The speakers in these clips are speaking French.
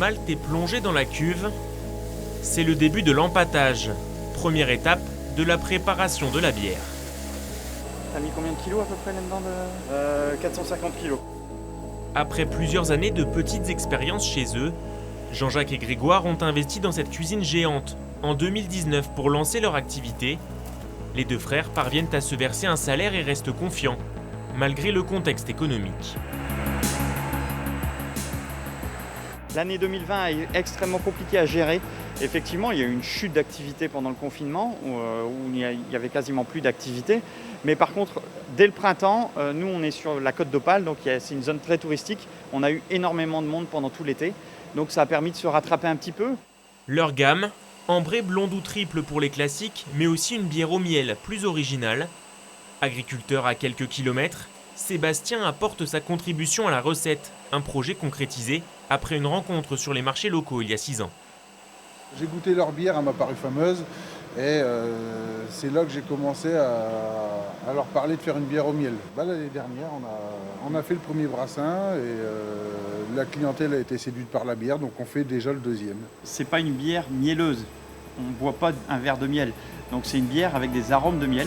malt est plongé dans la cuve. C'est le début de l'empâtage, première étape de la préparation de la bière. T'as mis combien de kilos à peu près là-dedans 450 kilos. Après plusieurs années de petites expériences chez eux, Jean-Jacques et Grégoire ont investi dans cette cuisine géante en 2019 pour lancer leur activité. Les deux frères parviennent à se verser un salaire et restent confiants, malgré le contexte économique. L'année 2020 est extrêmement compliquée à gérer. Effectivement, il y a eu une chute d'activité pendant le confinement, où il y avait quasiment plus d'activité. Mais par contre, dès le printemps, nous on est sur la côte d'Opale, donc c'est une zone très touristique. On a eu énormément de monde pendant tout l'été, donc ça a permis de se rattraper un petit peu. Leur gamme, ambrée blonde ou triple pour les classiques, mais aussi une bière au miel plus originale. Agriculteur à quelques kilomètres, Sébastien apporte sa contribution à la recette, un projet concrétisé après une rencontre sur les marchés locaux il y a 6 ans. J'ai goûté leur bière, elle m'a paru fameuse, et c'est là que j'ai commencé à leur parler de faire une bière au miel. L'année dernière, on a fait le premier brassin, et la clientèle a été séduite par la bière, donc on fait déjà le deuxième. C'est pas une bière mielleuse, on ne boit pas un verre de miel. Donc c'est une bière avec des arômes de miel.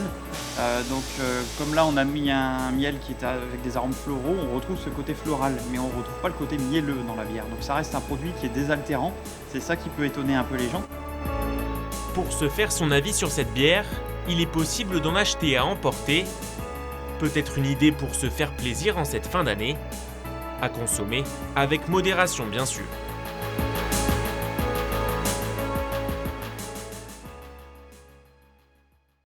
Comme là on a mis un miel qui est avec des arômes floraux, on retrouve ce côté floral, mais on ne retrouve pas le côté mielleux dans la bière. Donc ça reste un produit qui est désaltérant, c'est ça qui peut étonner un peu les gens. Pour se faire son avis sur cette bière, il est possible d'en acheter à emporter. Peut-être une idée pour se faire plaisir en cette fin d'année. À consommer avec modération bien sûr.